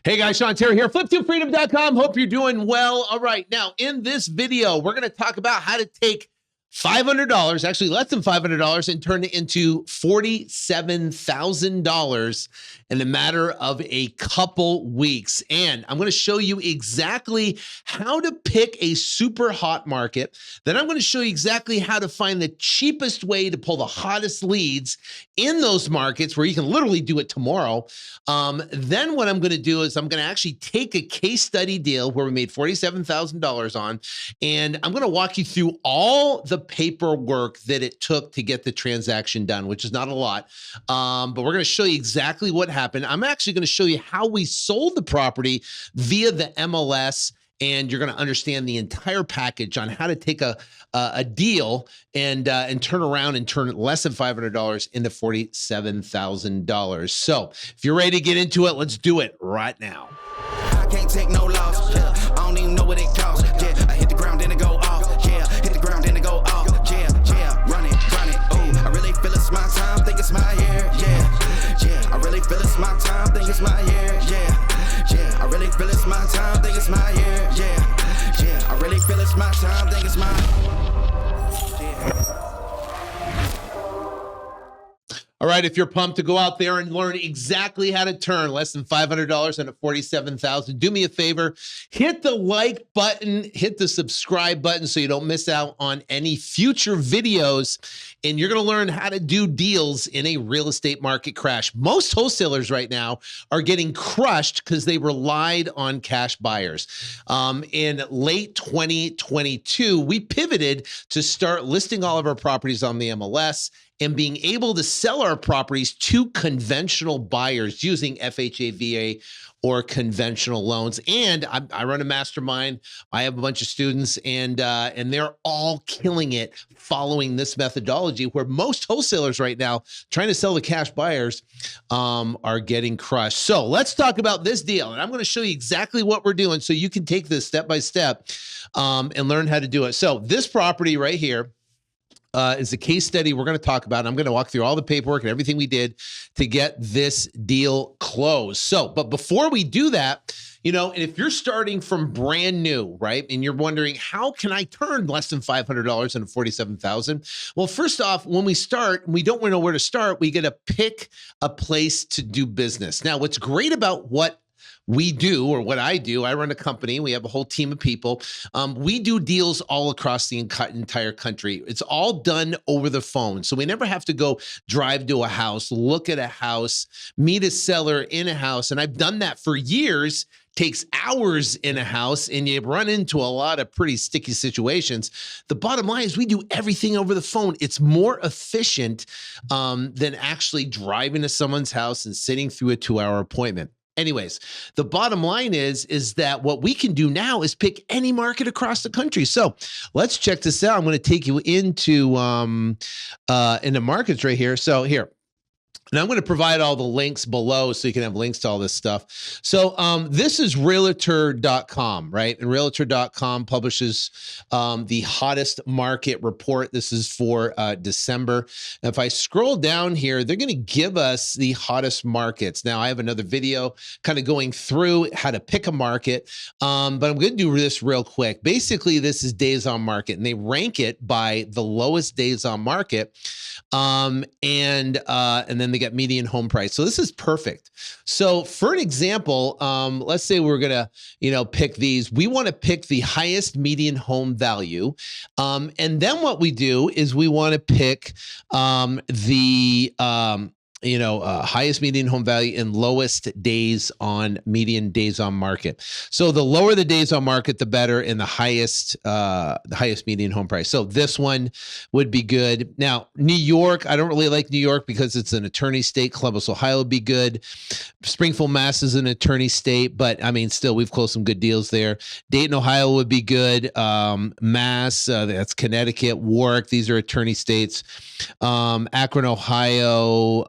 Hey guys, Sean Terry here, flip2freedom.com. Hope you're doing well. All right, now in this video, we're going to talk about how to take $500, actually less than $500, and turn it into $47,000 in a matter of a couple weeks. And I'm going to show you exactly how to pick a super hot market. Then I'm going to show you exactly how to find the cheapest way to pull the hottest leads in those markets where you can literally do it tomorrow. Then what I'm going to do is I'm going to actually take a case study deal where we made $47,000 on, and I'm going to walk you through all the paperwork that it took to get the transaction done, which is not a lot. But we're going to show you exactly what happened. I'm actually going to show you how we sold the property via the MLS, and you're going to understand the entire package on how to take a deal and turn around and turn less than $500 into $47,000. So if you're ready to get into it, let's do it right now. I can't take no loss. Yeah, I don't even know what it costs. Yeah, I hit the ground and it go off. Yeah, hit the ground and it go off. Yeah, run it. Ooh, I really feel it's my time. Think it's my year. Yeah, I really feel it's my time. Think it's my year. Yeah, I really feel it's my time. Think it's my year. Yeah, I really feel it's my time. Think it's my. All right, if you're pumped to go out there and learn exactly how to turn less than $500 into $47,000, do me a favor, hit the like button, hit the subscribe button so you don't miss out on any future videos, and you're going to learn how to do deals in a real estate market crash. Most wholesalers right now are getting crushed because they relied on cash buyers. In late 2022, we pivoted to start listing all of our properties on the MLS and being able to sell our properties to conventional buyers using FHA, VA, or conventional loans. And I run a mastermind. I have a bunch of students, and they're all killing it following this methodology, where most wholesalers right now trying to sell to cash buyers are getting crushed. So let's talk about this deal. And I'm going to show you exactly what we're doing so you can take this step by step and learn how to do it. So this property right here is a case study we're going to talk about. I'm going to walk through all the paperwork and everything we did to get this deal closed. So, but before we do that, you know, and if you're starting from brand new, right, and you're wondering, how can I turn less than $500 into $47,000? Well, first off, when we start, we don't know where to start. We got to pick a place to do business. Now, what's great about what we do, or what I do, I run a company. We have a whole team of people. We do deals all across the entire country. It's all done over the phone. So we never have to go drive to a house, look at a house, meet a seller in a house. And I've done that for years. Takes hours in a house, and you run into a lot of pretty sticky situations. The bottom line is we do everything over the phone. It's more efficient than actually driving to someone's house and sitting through a 2-hour appointment. Anyways, the bottom line is that what we can do now is pick any market across the country. So let's check this out. I'm going to take you into markets right here. So here. And I'm going to provide all the links below so you can have links to all this stuff. So this is Realtor.com, right? And Realtor.com publishes the hottest market report. This is for December. And if I scroll down here, they're going to give us the hottest markets. Now, I have another video kind of going through how to pick a market, but I'm going to do this real quick. Basically, this is days on market, and they rank it by the lowest days on market, and then they get median home price. So this is perfect. So for an example, let's say we're going to, pick these. We want to pick the highest median home value. And then what we do is we want to pick highest median home value and lowest median days on market. So the lower the days on market, the better, and the highest median home price. So this one would be good. Now, New York, I don't really like New York because it's an attorney state. Columbus, Ohio would be good. Springfield, Mass is an attorney state, but I mean, still, we've closed some good deals there. Dayton, Ohio would be good. Mass, that's Connecticut. Warwick, these are attorney states. Akron, Ohio,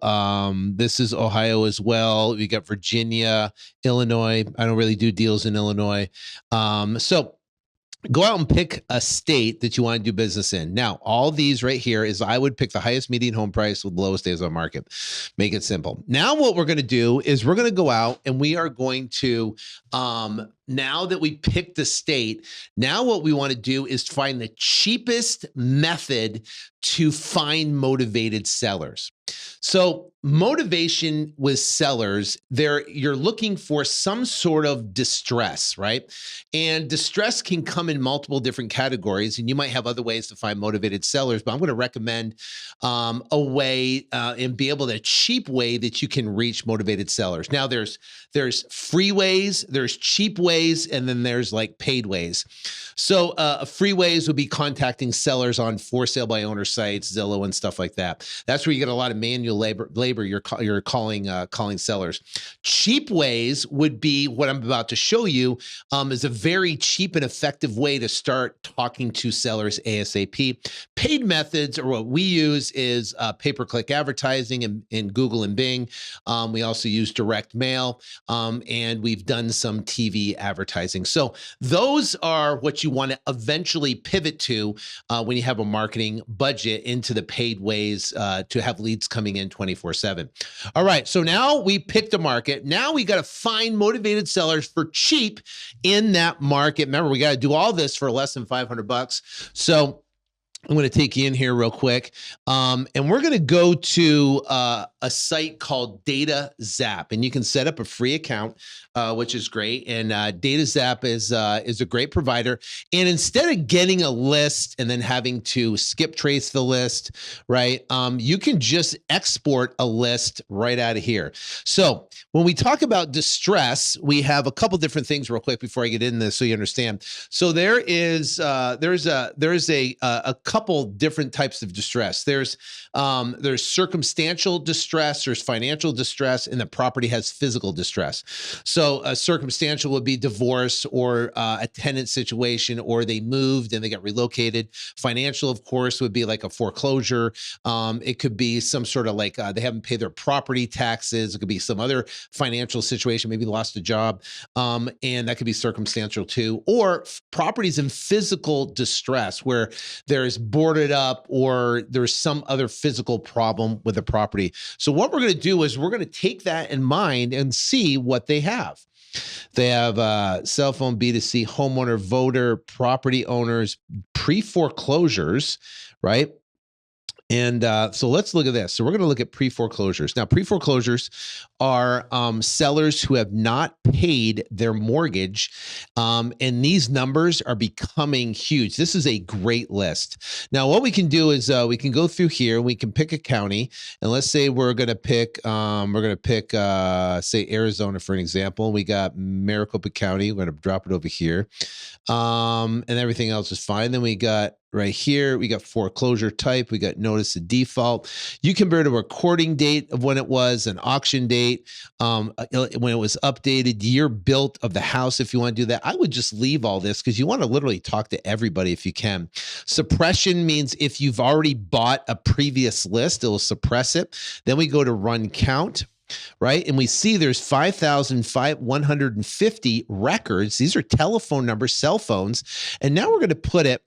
this is Ohio as well. We got Virginia, Illinois. I don't really do deals in Illinois. So go out and pick a state that you want to do business in. Now, all these right here is I would pick the highest median home price with the lowest days on market. Make it simple. Now, what we're going to do is we're going to go out and we are going to, now that we picked the state, now what we want to do is find the cheapest method to find motivated sellers. So motivation with sellers, you're looking for some sort of distress, right? And distress can come in multiple different categories, and you might have other ways to find motivated sellers, but I'm going to recommend a way and be able to a cheap way that you can reach motivated sellers. Now there's free ways, there's cheap ways, and then there's like paid ways. So free ways would be contacting sellers on for sale by owner sites, Zillow and stuff like that. That's where you get a lot of manual labor. You're calling sellers. Cheap ways would be what I'm about to show you, is a very cheap and effective way to start talking to sellers ASAP. Paid methods, or what we use, is pay-per-click advertising in Google and Bing. We also use direct mail, and we've done some TV advertising. So those are what you want to eventually pivot to when you have a marketing budget, into the paid ways to have leads coming in 24/7. All right, so now we picked a market. Now we got to find motivated sellers for cheap in that market. Remember, we got to do all this for less than $500. So I'm going to take you in here real quick, and we're going to go to a site called Data Zap, and you can set up a free account, which is great. And Data Zap is a great provider. And instead of getting a list and then having to skip trace the list, right? You can just export a list right out of here. So when we talk about distress, we have a couple different things real quick before I get into this, so you understand. So there's a couple different types of distress. There's circumstantial distress, there's financial distress, and the property has physical distress. So a circumstantial would be divorce, or a tenant situation, or they moved and they got relocated. Financial, of course, would be like a foreclosure. It could be some sort of like they haven't paid their property taxes. It could be some other financial situation, maybe lost a job, and that could be circumstantial too. Or properties in physical distress, where there's boarded up or there's some other physical problem with the property. So what we're going to do is we're going to take that in mind and see what they have. They have cell phone, B2C, homeowner, voter, property owners, pre-foreclosures, right? And so let's look at this. So we're going to look at pre-foreclosures. Now, pre-foreclosures are sellers who have not paid their mortgage, and these numbers are becoming huge. This is a great list. Now, what we can do is we can go through here. We can pick a county, and let's say we're going to pick say Arizona for an example. We got Maricopa County. We're going to drop it over here, and everything else is fine. Then we got right here, we got foreclosure type, we got notice of default. You can put a recording date of when it was, an auction date, when it was updated, year built of the house if you want to do that. I would just leave all this because you want to literally talk to everybody if you can. Suppression means if you've already bought a previous list, it'll suppress it. Then we go to run count. Right. And we see there's 5,150 records. These are telephone numbers, cell phones. And now we're going to put it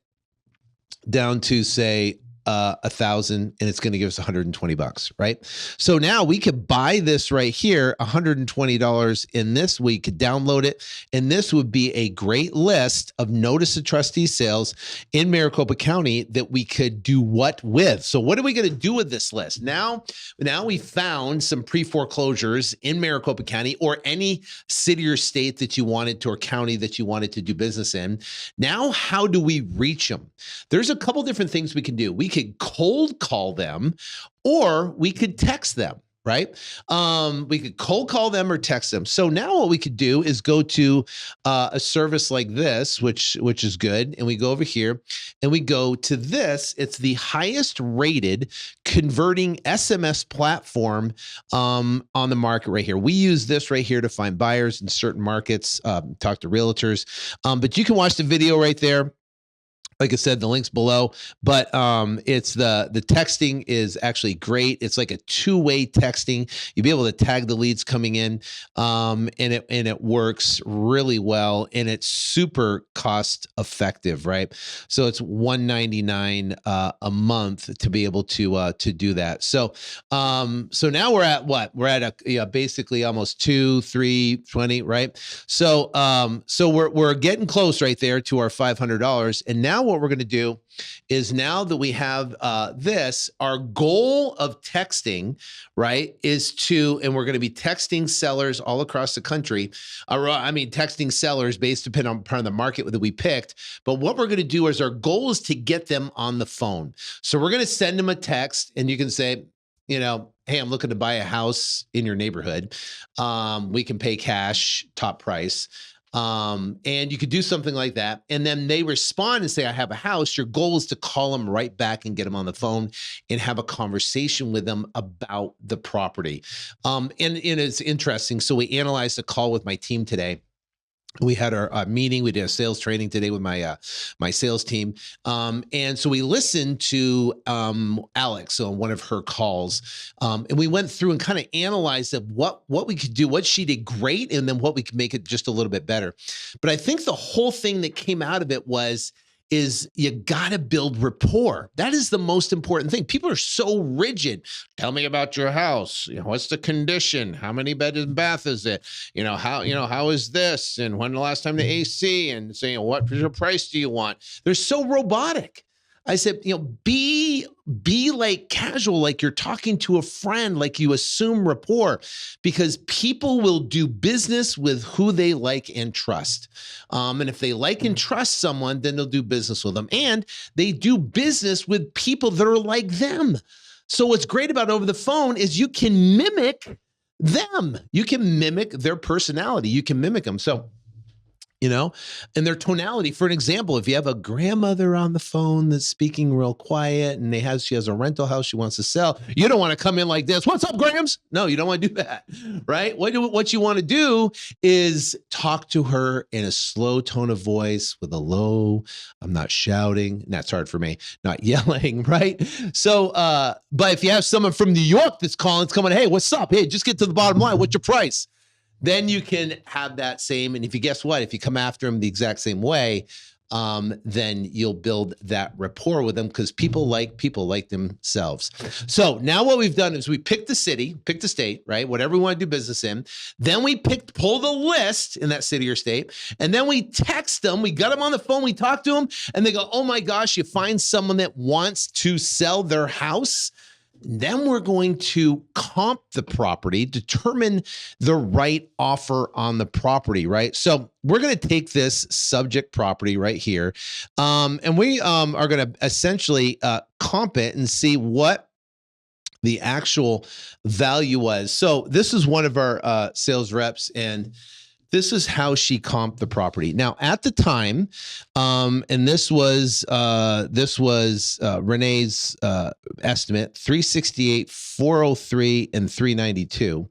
down to say 1,000, and it's going to give us $120, right? So now we could buy this right here, $120 in this. We could download it, and this would be a great list of notice of trustee sales in Maricopa County that we could do what with. So what are we going to do with this list? Now we found some pre-foreclosures in Maricopa County, or any city or state that you wanted to, or county that you wanted to do business in. Now, how do we reach them? There's a couple different things we can do. We could cold call them, or we could text them, right? We could cold call them or text them. So now what we could do is go to a service like this, which is good. And we go over here and we go to this. It's the highest rated converting SMS platform on the market right here. We use this right here to find buyers in certain markets, talk to realtors. But you can watch the video right there. Like I said, the link's below, but it's the texting is actually great. It's like a two-way texting. You'll be able to tag the leads coming in, and it works really well, and it's super cost effective, right? So it's $199 a month to be able to do that. So now we're at what? We're at basically almost 320, right? So we're getting close right there to our $500, and now what we're going to do is, now that we have this, our goal of texting, right, is and we're going to be texting sellers all across the country. Texting sellers based upon the market that we picked. But what we're going to do is, our goal is to get them on the phone. So we're going to send them a text, and you can say, hey, I'm looking to buy a house in your neighborhood. We can pay cash, top price. And you could do something like that. And then they respond and say, I have a house. Your goal is to call them right back and get them on the phone and have a conversation with them about the property. And it's interesting. So we analyzed a call with my team today. We had our meeting. We did a sales training today with my sales team. And so we listened to Alex on one of her calls. And we went through and kind of analyzed what we could do, what she did great, and then what we could make it just a little bit better. But I think the whole thing that came out of it is you got to build rapport. That is the most important thing. People are so rigid. Tell me about your house. What's the condition? How many bed and bath is it? How is this? And when the last time the AC? And saying, what price do you want? They're so robotic. I said, be like casual, like you're talking to a friend, like you assume rapport, because people will do business with who they like and trust. And if they like and trust someone, then they'll do business with them. And they do business with people that are like them. So what's great about over the phone is you can mimic them. You can mimic their personality. You can mimic them. So, and their tonality. For an example, if you have a grandmother on the phone that's speaking real quiet and she has a rental house she wants to sell, you don't want to come in like this. What's up, Grams? No, you don't want to do that, right? What you want to do is talk to her in a slow tone of voice with a low, I'm not shouting, and that's hard for me, not yelling, right? So, but if you have someone from New York that's calling, it's coming, hey, what's up? Hey, just get to the bottom line. What's your price? Then you can have that same, and if you come after them the exact same way, then you'll build that rapport with them, because people like themselves. So now what we've done is we picked the city, picked the state, right? Whatever we want to do business in. Then we pull the list in that city or state, and then we text them. We got them on the phone. We talk to them, and they go, oh my gosh, you find someone that wants to sell their house. Then we're going to comp the property, determine the right offer on the property, right? So we're going to take this subject property right here, and we are going to essentially comp it and see what the actual value was. So this is one of our sales reps, and this is how she comped the property. Now, at the time, and this was Renee's estimate: 368, 403, and 392,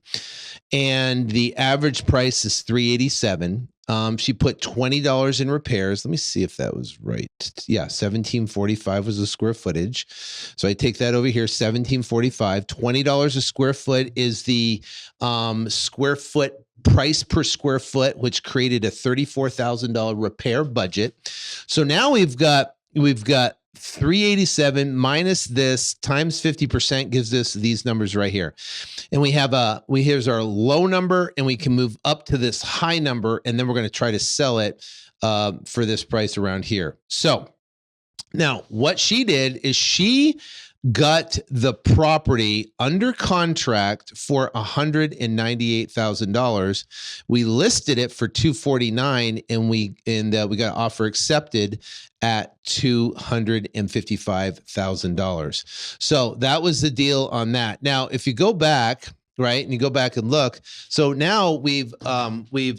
and the average price is 387. She put $20 in repairs. Let me see if that was right. Yeah, 1745 was the square footage. So I take that over here, 1745. $20 a square foot is the square foot price per square foot, which created a $34,000 repair budget. So now we've got 387 minus this times 50% gives us these numbers right here. And we have here's our low number, and we can move up to this high number, and then we're going to try to sell it for this price around here. So now what she did is she got the property under contract for $198,000. We listed it for $249,000, and we got offer accepted at $255,000. So that was the deal on that. Now, if you go back, right? And you go back and look. So now we've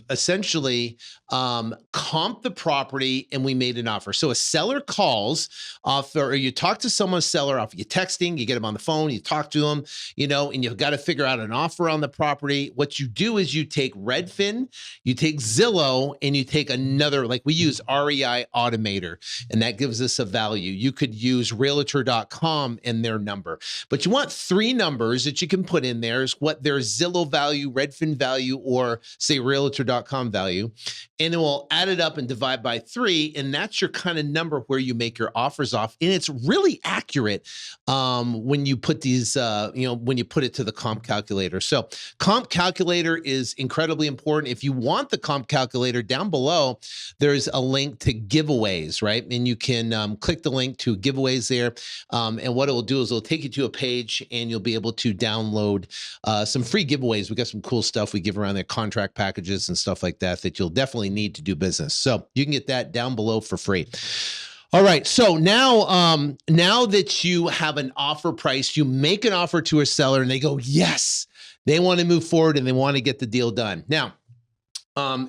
essentially comped the property and we made an offer. So a seller calls off, or you talk to someone, seller off, you texting, you get them on the phone, you talk to them, and you've got to figure out an offer on the property. What you do is you take Redfin, you take Zillow, and you take another, like we use REI Automator, and that gives us a value. You could use realtor.com and their number, but you want 3 numbers that you can put in there is what their Zillow value, Redfin value, or say realtor.com value. And it will add it up and divide by 3. And that's your kind of number where you make your offers off. And it's really accurate when you put these, when you put it to the comp calculator. So comp calculator is incredibly important. If you want the comp calculator, down below, there's a link to giveaways, right? And you can click the link to giveaways there. And what it will do is it'll take you to a page and you'll be able to download some free giveaways. We got some cool stuff we give around there, contract packages and stuff like that you'll definitely need to do business. So you can get that down below for free. All right. So now, now that you have an offer price, you make an offer to a seller and they go, yes, they want to move forward and they want to get the deal done. Now,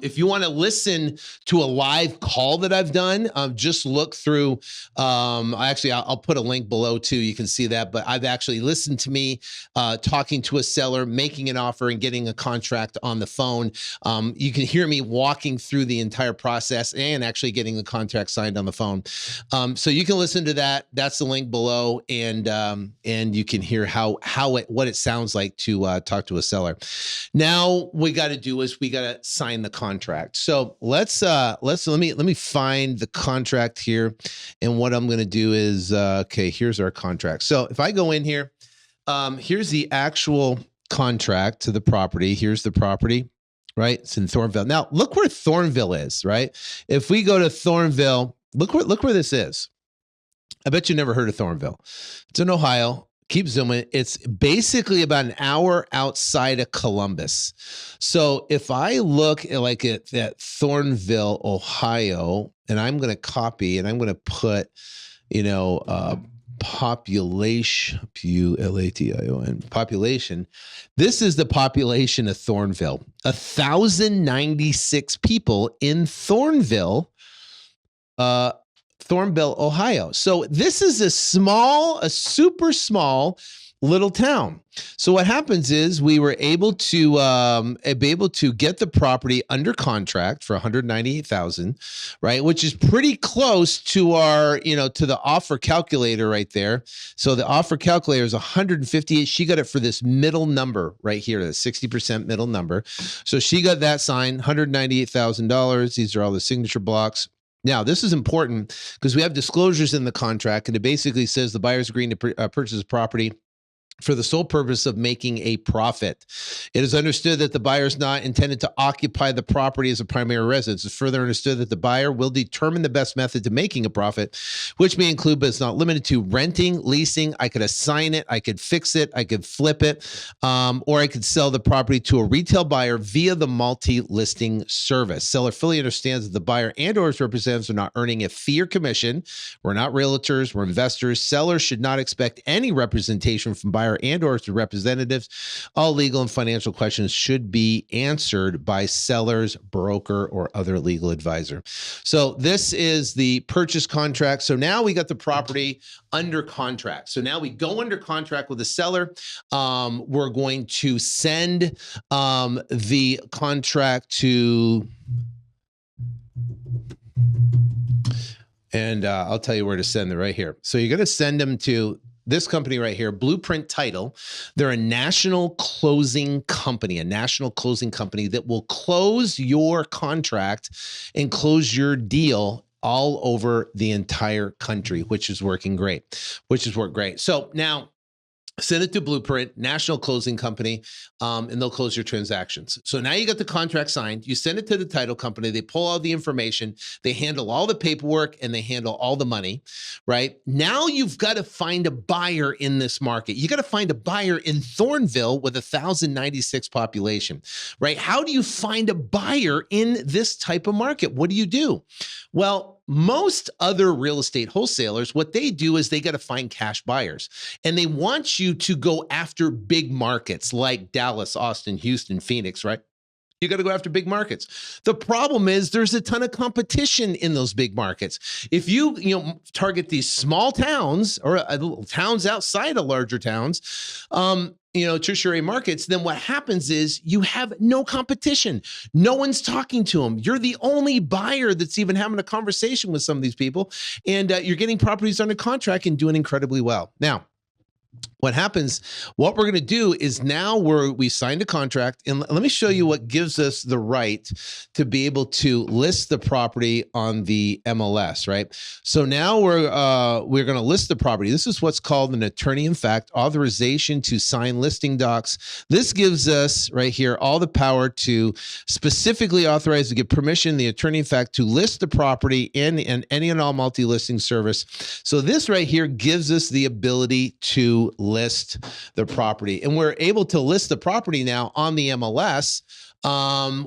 if you want to listen to a live call that I've done, just look through, I'll put a link below too. You can see that, but I've actually listened to me talking to a seller, making an offer and getting a contract on the phone. You can hear me walking through the entire process and actually getting the contract signed on the phone. So you can listen to that. That's the link below. And you can hear what it sounds like to talk to a seller. Now we got to do is we got to sign the contract. So let me find the contract here. And what I'm going to do is, okay, here's our contract. So if I go in here, here's the actual contract to the property. Here's the property, right? It's in Thornville. Now look where Thornville is, right? If we go to Thornville, look where this is. I bet you never heard of Thornville. It's in Ohio. Keep zooming. It's basically about an hour outside of Columbus. So if I look at Thornville, Ohio, and I'm going to copy and I'm going to put, population, P-U-L-A-T-I-O-N, population. This is the population of Thornville. 1,096 people in Thornville, Ohio. So this is a super small little town. So what happens is we were able to get the property under contract for $198,000, right? Which is pretty close to our, to the offer calculator right there. So the offer calculator is 158. She got it for this middle number right here, the 60% middle number. So she got that signed, $198,000. These are all the signature blocks. Now, this is important because we have disclosures in the contract, and it basically says the buyer's agreeing to purchase the property for the sole purpose of making a profit. It is understood that the buyer is not intended to occupy the property as a primary residence. It's further understood that the buyer will determine the best method to making a profit, which may include, but it's not limited to, renting, leasing. I could assign it, I could fix it, I could flip it, or I could sell the property to a retail buyer via the multi-listing service. Seller fully understands that the buyer and or its representatives are not earning a fee or commission. We're not realtors, we're investors. Sellers should not expect any representation from buyer and or its representatives. All legal and financial questions should be answered by seller's broker or other legal advisor. So this is the purchase contract. So now we got the property under contract. So now we go under contract with the seller. We're going to send the contract to, and I'll tell you where to send it right here. So you're going to send them to this company right here, Blueprint Title. They're a national closing company that will close your contract and close your deal all over the entire country, which is working great, So now send it to Blueprint, national closing company, and they'll close your transactions. So now you got the contract signed, you send it to the title company, they pull all the information, they handle all the paperwork, and they handle all the money, right? Now you've got to find a buyer in this market. You got to find a buyer in Thornville with 1,096 population, right? How do you find a buyer in this type of market? What do you do? Well, most other real estate wholesalers, what they do is they got to find cash buyers, and they want you to go after big markets like Dallas, Austin, Houston, Phoenix, right? You got to go after big markets. The problem is there's a ton of competition in those big markets. If you target these small towns or towns outside of larger towns, tertiary markets, then what happens is you have no competition. No one's talking to them. You're the only buyer that's even having a conversation with some of these people, and you're getting properties under contract and doing incredibly well. Now, what happens, what we're going to do is now we signed a contract, and let me show you what gives us the right to be able to list the property on the MLS, right? So now we're going to list the property. This is what's called an attorney in fact authorization to sign listing docs. This gives us right here all the power to specifically authorize to give permission the attorney in fact to list the property in any and all multi-listing service. So this right here gives us the ability to list the property, and we're able to list the property now on the MLS,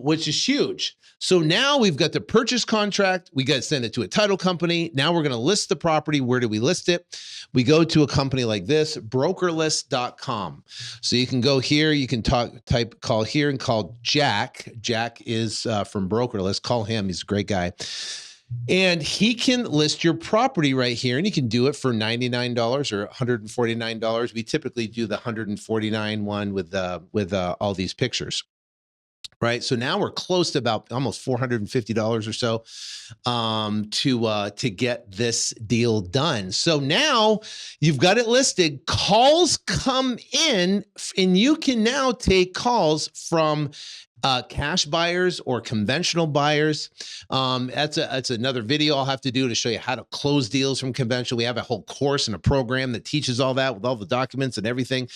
which is huge. So now we've got the purchase contract. We got to send it to a title company. Now we're going to list the property. Where do we list it? We go to a company like this, brokerlist.com. So you can go here. You can call here and call Jack. Jack is from Brokerlist. Call him. He's a great guy. And he can list your property right here, and you can do it for $99 or $149. We typically do the $149 one with all these pictures, right? So now we're close to about almost $450 or so to get this deal done. So now you've got it listed. Calls come in, and you can now take calls from cash buyers or conventional buyers. That's another video I'll have to do to show you how to close deals from conventional. We have a whole course and a program that teaches all that with all the documents and everything.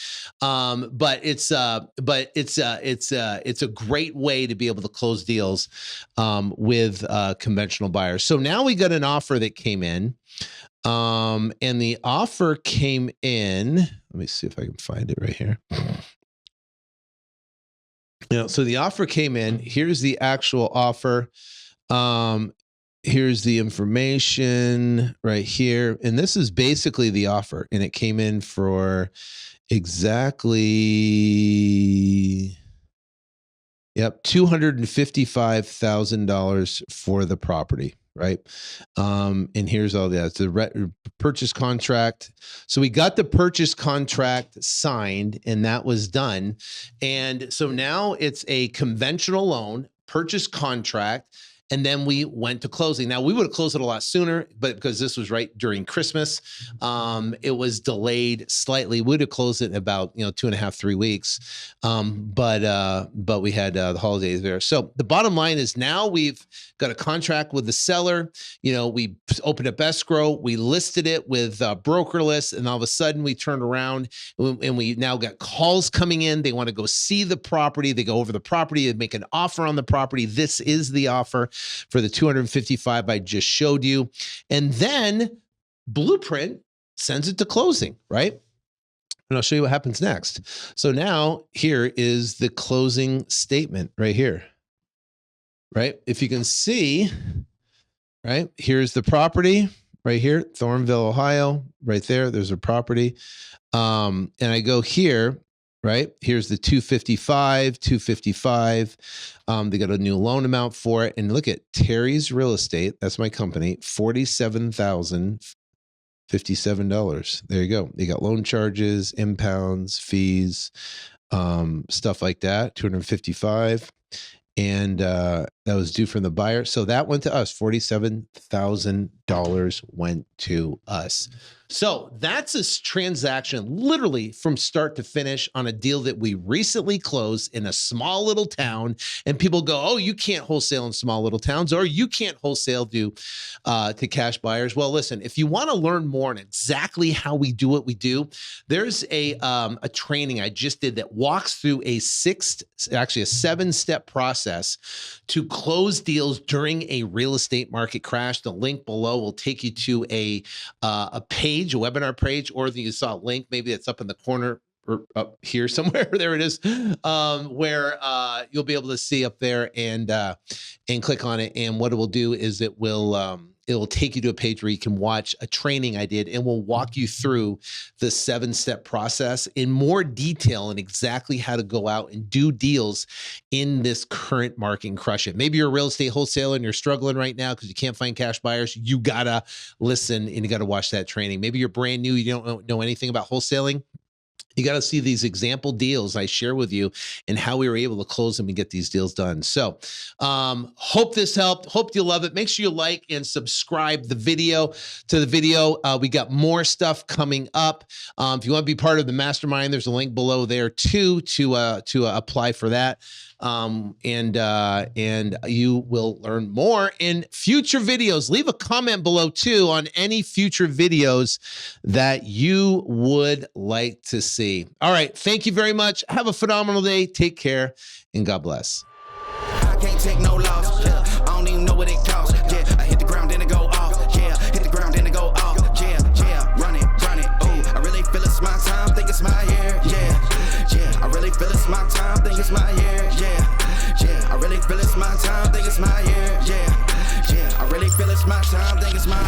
But it's a great way to be able to close deals with conventional buyers. So now we got an offer that came in. And the offer came in. Let me see if I can find it right here. So the offer came in. Here's the actual offer. Here's the information right here. And this is basically the offer. And it came in for exactly, $255,000 for the property. Right. And here's all that. It's the purchase contract. So we got the purchase contract signed, and that was done. And so now it's a conventional loan purchase contract. And then we went to closing. Now, we would have closed it a lot sooner, but because this was right during Christmas, it was delayed slightly. We would have closed it in about 2.5, 3 weeks. But we had the holidays there. So the bottom line is now we've got a contract with the seller. We opened up escrow. We listed it with Brokerlist, and all of a sudden we turned around and we now got calls coming in. They want to go see the property. They go over the property and make an offer on the property. This is the offer for the 255 I just showed you. And then Blueprint sends it to closing, right? And I'll show you what happens next. So now here is the closing statement right here, right? If you can see, right, here's the property right here, Thornville, Ohio, right there. There's a property. And I go here, right? Here's the 255. They got a new loan amount for it. And look at Terry's Real Estate. That's my company. $47,057. There you go. They got loan charges, impounds, fees, stuff like that. 255. And that was due from the buyer. So that went to us. $47,000 went to us. So that's a transaction literally from start to finish on a deal that we recently closed in a small little town. And people go, oh, you can't wholesale in small little towns, or you can't wholesale to cash buyers. Well, listen, if you want to learn more on exactly how we do what we do, there's a training I just did that walks through a 7-step process to close deals during a real estate market crash. The link below will take you to a page, a webinar page, or you saw a link, maybe it's up in the corner or up here somewhere. There it is, where you'll be able to see up there and click on it. And what it will do is it will it will take you to a page where you can watch a training I did, and we'll walk you through the 7-step process in more detail and exactly how to go out and do deals in this current market and crush it. Maybe you're a real estate wholesaler and you're struggling right now because you can't find cash buyers. You gotta listen and you gotta watch that training. Maybe you're brand new, you don't know anything about wholesaling. You got to see these example deals I share with you and how we were able to close them and get these deals done. So hope this helped. Hope you love it. Make sure you like and subscribe to the video. We got more stuff coming up. If you want to be part of the mastermind, there's a link below there too to apply for that. And you will learn more in future videos. Leave a comment below too on any future videos that you would like to see. All right. Thank you very much. Have a phenomenal day. Take care and God bless. I can't take no loss, yeah. I don't even know what it costs, yeah. I hit the ground and it go off, yeah. Hit the ground and it go off, yeah. Run it, ooh. I really feel it's my time, think it's my year, yeah. I really feel it's my time, think it's my year, yeah. I really feel it's my time, think it's my year, yeah. I really feel it's my time, think it's my